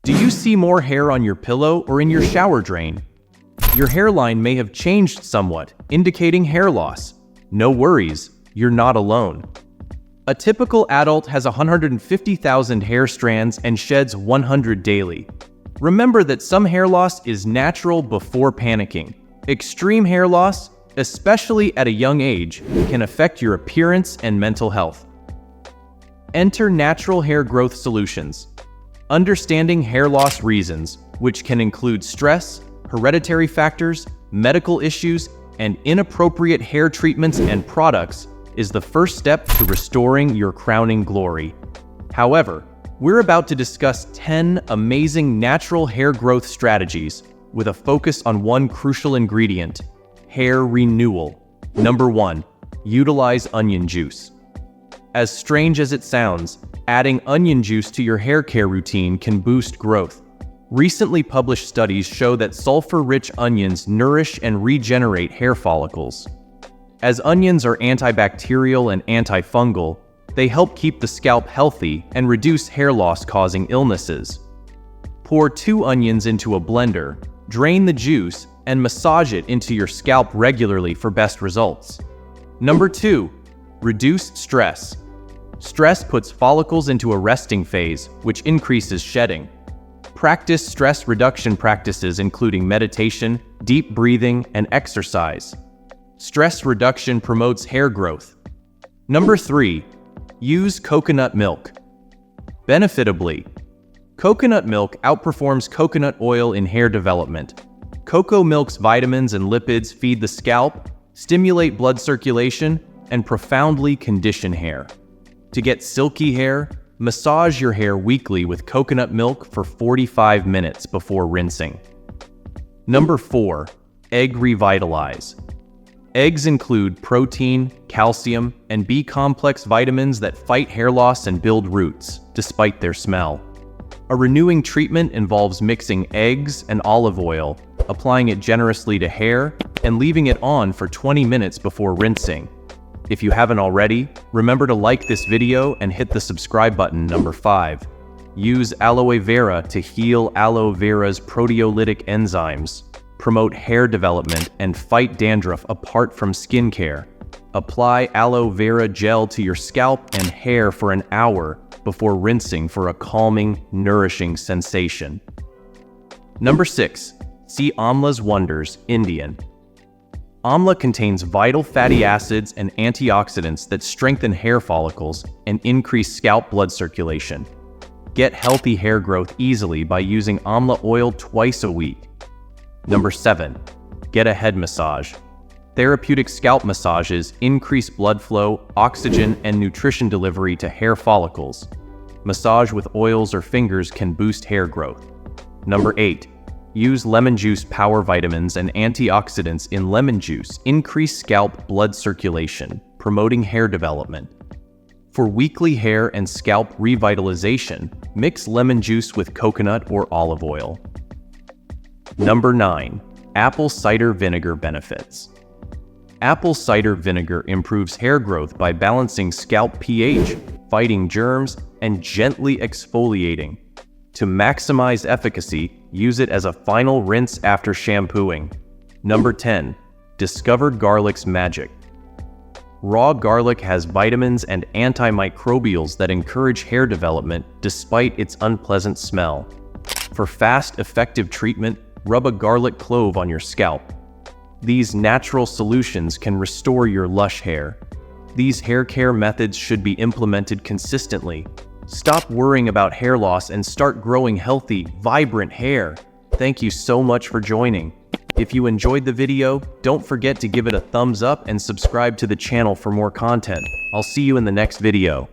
Do you see more hair on your pillow or in your shower drain? Your hairline may have changed somewhat, indicating hair loss. No worries, you're not alone. A typical adult has 150,000 hair strands and sheds 100 daily. Remember that some hair loss is natural before panicking. Extreme hair loss, especially at a young age, can affect your appearance and mental health. Enter Natural Hair Growth Solutions. Understanding hair loss reasons, which can include stress, hereditary factors, medical issues, and inappropriate hair treatments and products, is the first step to restoring your crowning glory. However, we're about to discuss 10 amazing natural hair growth strategies with a focus on one crucial ingredient: hair renewal. Number 1, utilize onion juice. As strange as it sounds, adding onion juice to your hair care routine can boost growth. Recently published studies show that sulfur-rich onions nourish and regenerate hair follicles. As onions are antibacterial and antifungal, they help keep the scalp healthy and reduce hair loss-causing illnesses. Pour 2 onions into a blender, drain the juice, and massage it into your scalp regularly for best results. Number 2, reduce stress. Stress puts follicles into a resting phase, which increases shedding. Practice stress reduction practices including meditation, deep breathing, and exercise. Stress reduction promotes hair growth. Number 3, use coconut milk. Benefitably, coconut milk outperforms coconut oil in hair development. Cocoa milk's vitamins and lipids feed the scalp, stimulate blood circulation, and profoundly condition hair. To get silky hair, massage your hair weekly with coconut milk for 45 minutes before rinsing. Number 4, egg revitalize. Eggs include protein, calcium, and B-complex vitamins that fight hair loss and build roots, despite their smell. A renewing treatment involves mixing eggs and olive oil, applying it generously to hair, and leaving it on for 20 minutes before rinsing. If you haven't already, remember to like this video and hit the subscribe button. Number 5, use aloe vera to heal. Aloe vera's proteolytic enzymes promote hair development and fight dandruff apart from skincare. Apply aloe vera gel to your scalp and hair for an hour before rinsing for a calming, nourishing sensation. Number 6, see Amla's Wonders, Indian. Amla contains vital fatty acids and antioxidants that strengthen hair follicles and increase scalp blood circulation. Get healthy hair growth easily by using amla oil twice a week. Number 7, get a head massage. Therapeutic scalp massages increase blood flow, oxygen, and nutrition delivery to hair follicles. Massage with oils or fingers can boost hair growth. Number 8, use lemon juice. Power vitamins and antioxidants in lemon juice increase scalp blood circulation, promoting hair development. For weekly hair and scalp revitalization, mix lemon juice with coconut or olive oil. Number 9, apple cider vinegar benefits. Apple cider vinegar improves hair growth by balancing scalp pH, fighting germs, and gently exfoliating. To maximize efficacy, use it as a final rinse after shampooing. Number 10, discovered garlic's magic. Raw garlic has vitamins and antimicrobials that encourage hair development despite its unpleasant smell. For fast, effective treatment, rub a garlic clove on your scalp. These natural solutions can restore your lush hair. These hair care methods should be implemented consistently. Stop worrying about hair loss and start growing healthy, vibrant hair. Thank you so much for joining. If you enjoyed the video, don't forget to give it a thumbs up and subscribe to the channel for more content. I'll see you in the next video.